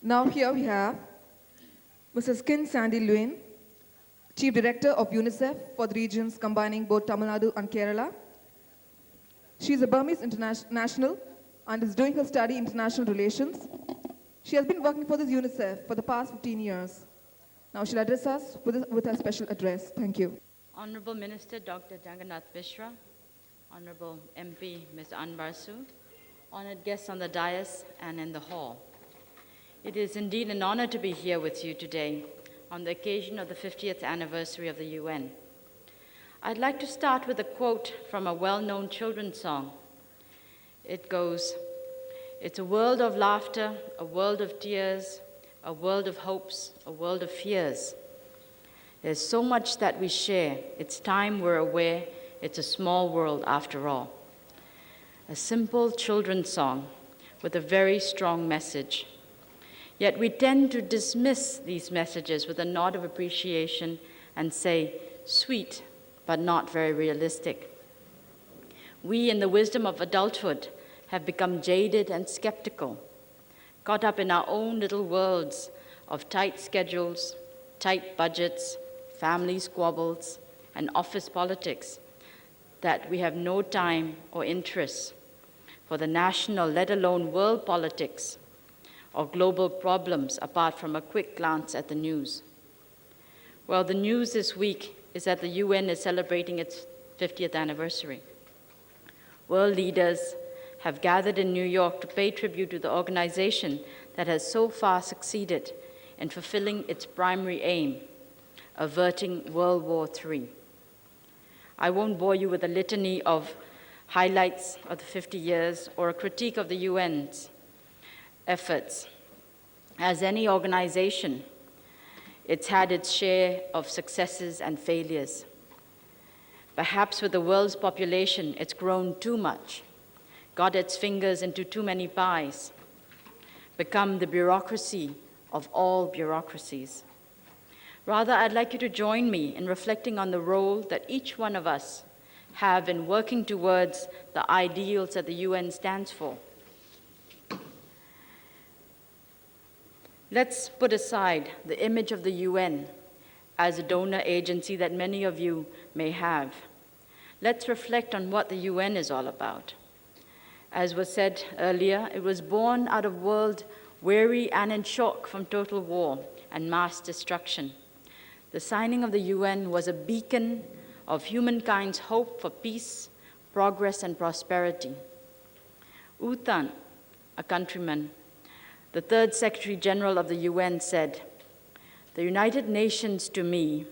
Now here we have Mrs. Khin Lwin, Chief Director of UNICEF for the regions combining both Tamil Nadu and Kerala. She is a Burmese national and is doing her study in international relations. She has been working for this UNICEF for the past 15 years. Now she'll address us with a special address. Thank you. Honorable Minister Dr. Jagannath Mishra, Honorable MP Ms. Anvarsu, honored guests on the dais and in the hall. It is indeed an honor to be here with you today on the occasion of the 50th anniversary of the UN. I'd like to start with a quote from a well-known children's song. It goes, "It's a world of laughter, a world of tears, a world of hopes, a world of fears. There's so much that we share. It's time we're aware it's a small world after all." A simple children's song with a very strong message. Yet we tend to dismiss these messages with a nod of appreciation and say, sweet, but not very realistic. We, in the wisdom of adulthood, have become jaded and skeptical, caught up in our own little worlds of tight schedules, tight budgets, family squabbles, and office politics, that we have no time or interest for the national, let alone world politics or global problems apart from a quick glance at the news. Well, the news this week is that the UN is celebrating its 50th anniversary. World leaders have gathered in New York to pay tribute to the organization that has so far succeeded in fulfilling its primary aim, averting World War III. I won't bore you with a litany of highlights of the 50 years or a critique of the UN's efforts. As any organization, it's had its share of successes and failures. Perhaps with the world's population, it's grown too much, got its fingers into too many pies, become the bureaucracy of all bureaucracies. Rather, I'd like you to join me in reflecting on the role that each one of us have in working towards the ideals that the UN stands for. Let's put aside the image of the UN as a donor agency that many of you may have. Let's reflect on what the UN is all about. As was said earlier, it was born out of world weary and in shock from total war and mass destruction. The signing of the UN was a beacon of humankind's hope for peace, progress, and prosperity. U Thant, a countryman, the third Secretary General of the UN, said, "The United Nations to me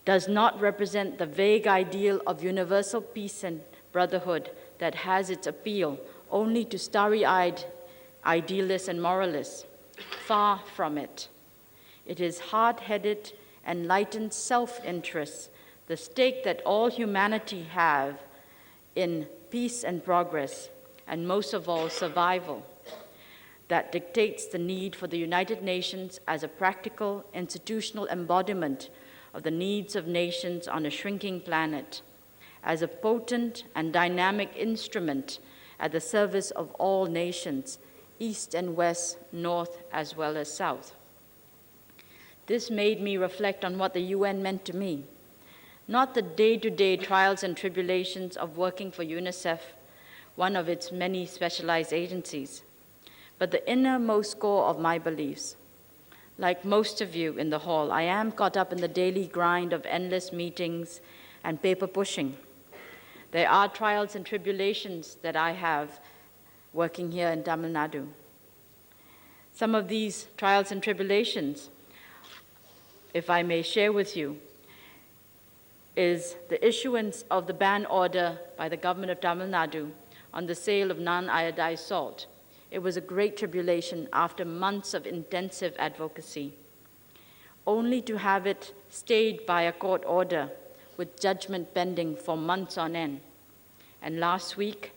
does not represent the vague ideal of universal peace and brotherhood that has its appeal only to starry-eyed idealists and moralists. Far from it. It is hard-headed, enlightened self-interest, the stake that all humanity have in peace and progress, and most of all, survival, that dictates the need for the United Nations as a practical, institutional embodiment of the needs of nations on a shrinking planet, as a potent and dynamic instrument at the service of all nations, East and West, North as well as South." This made me reflect on what the UN meant to me, not the day-to-day trials and tribulations of working for UNICEF, one of its many specialized agencies, but the innermost core of my beliefs. Like most of you in the hall, I am caught up in the daily grind of endless meetings and paper pushing. There are trials and tribulations that I have working here in Tamil Nadu. Some of these trials and tribulations, if I may share with you, is the issuance of the ban order by the government of Tamil Nadu on the sale of non-iodized salt. It was a great tribulation after months of intensive advocacy, only to have it stayed by a court order with judgment pending for months on end. And last week,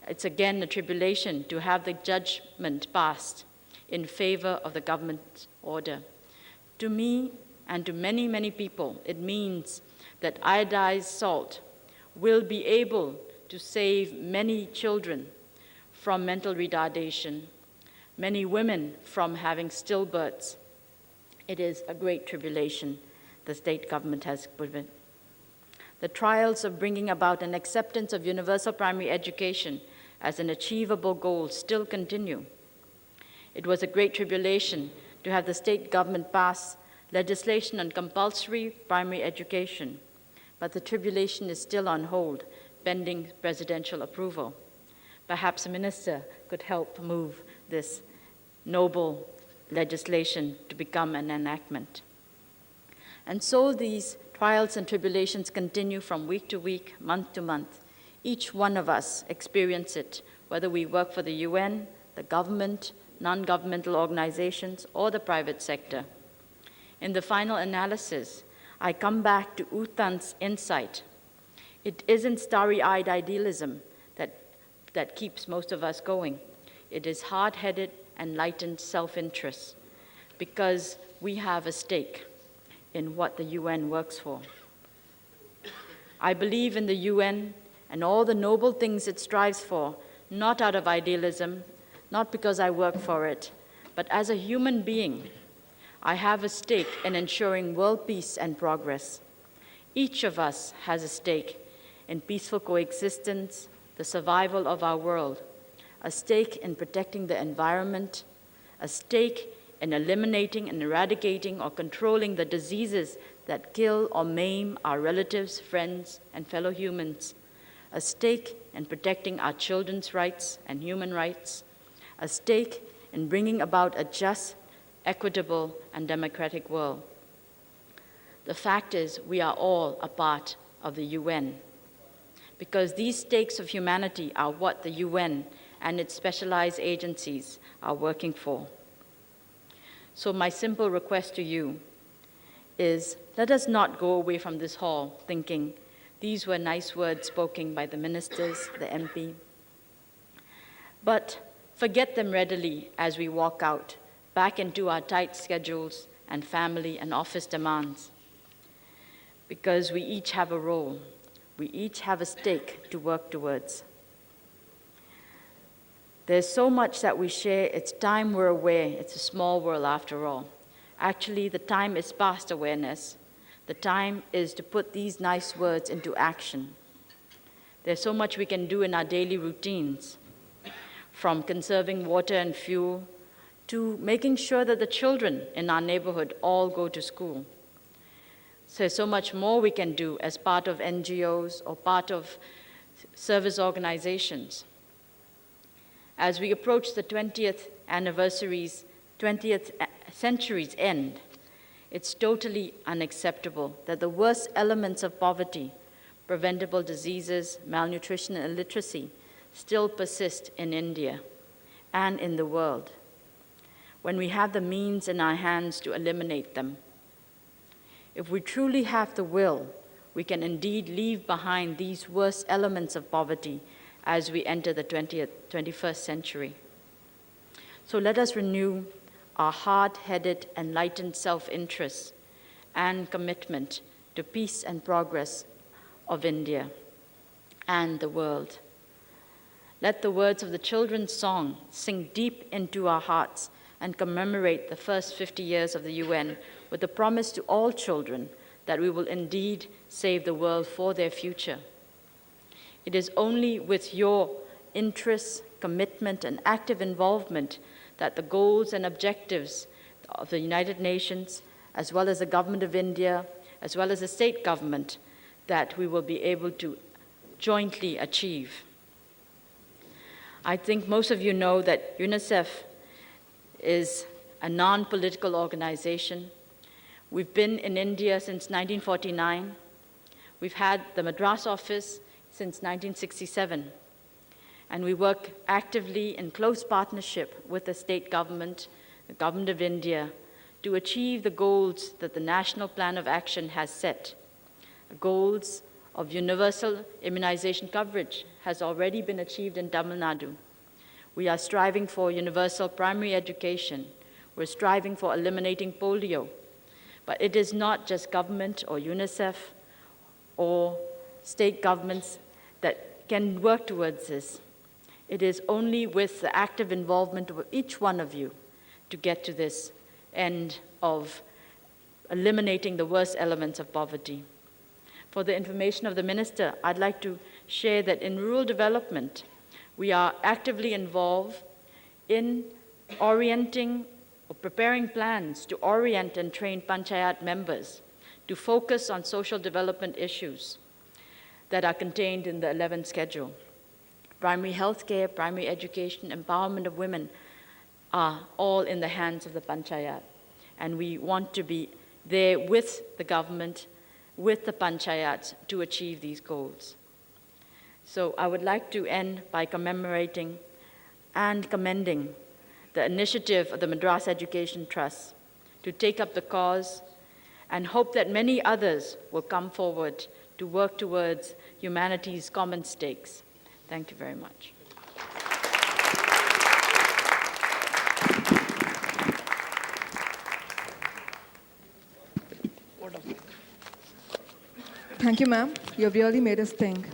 it's again a tribulation to have the judgment passed in favor of the government's order. To me and to many, many people, it means that iodized salt will be able to save many children from mental retardation, many women from having stillbirths. It is a great tribulation the state government has put in. The trials of bringing about an acceptance of universal primary education as an achievable goal still continue. It was a great tribulation to have the state government pass legislation on compulsory primary education, but the tribulation is still on hold, pending presidential approval. Perhaps a minister could help move this noble legislation to become an enactment. And so these trials and tribulations continue from week to week, month to month. Each one of us experience it, whether we work for the UN, the government, non-governmental organizations, or the private sector. In the final analysis, I come back to U Thant's insight. It isn't starry-eyed idealism that keeps most of us going. It is hard-headed, enlightened self-interest, because we have a stake in what the UN works for. I believe in the UN and all the noble things it strives for, not out of idealism, not because I work for it, but as a human being. I have a stake in ensuring world peace and progress. Each of us has a stake in peaceful coexistence, the survival of our world, a stake in protecting the environment, a stake in eliminating and eradicating or controlling the diseases that kill or maim our relatives, friends, and fellow humans, a stake in protecting our children's rights and human rights, a stake in bringing about a just, equitable, and democratic world. The fact is, we are all a part of the UN, because these stakes of humanity are what the UN and its specialized agencies are working for. So my simple request to you is, let us not go away from this hall thinking these were nice words spoken by the ministers, the MP, but forget them readily as we walk out, back into our tight schedules and family and office demands, because we each have a role. We each have a stake to work towards. There's so much that we share. It's time we're aware. It's a small world after all. Actually, the time is past awareness. The time is to put these nice words into action. There's so much we can do in our daily routines, from conserving water and fuel to making sure that the children in our neighborhood all go to school. So there's so much more we can do as part of NGOs or part of service organizations. As we approach the 20th century's end, it's totally unacceptable that the worst elements of poverty, preventable diseases, malnutrition, and illiteracy still persist in India and in the world, when we have the means in our hands to eliminate them. If we truly have the will, we can indeed leave behind these worst elements of poverty as we enter the 21st century. So let us renew our hard-headed, enlightened self-interest and commitment to peace and progress of India and the world. Let the words of the children's song sink deep into our hearts and commemorate the first 50 years of the UN with the promise to all children that we will indeed save the world for their future. It is only with your interest, commitment, and active involvement that the goals and objectives of the United Nations, as well as the government of India, as well as the state government, that we will be able to jointly achieve. I think most of you know that UNICEF is a non-political organization. We've been in India since 1949. We've had the Madras office since 1967. And we work actively in close partnership with the state government, the government of India, to achieve the goals that the National Plan of Action has set. Goals of universal immunization coverage has already been achieved in Tamil Nadu. We are striving for universal primary education. We're striving for eliminating polio. But it is not just government or UNICEF or state governments that can work towards this. It is only with the active involvement of each one of you to get to this end of eliminating the worst elements of poverty. For the information of the Minister, I'd like to share that in rural development, we are actively involved in orienting or preparing plans to orient and train Panchayat members to focus on social development issues that are contained in the 11th schedule. Primary health care, primary education, empowerment of women are all in the hands of the Panchayat. And we want to be there with the government, with the Panchayats to achieve these goals. So I would like to end by commemorating and commending the initiative of the Madras Education Trust to take up the cause and hope that many others will come forward to work towards humanity's common stakes. Thank you very much. Thank you, ma'am. You have really made us think.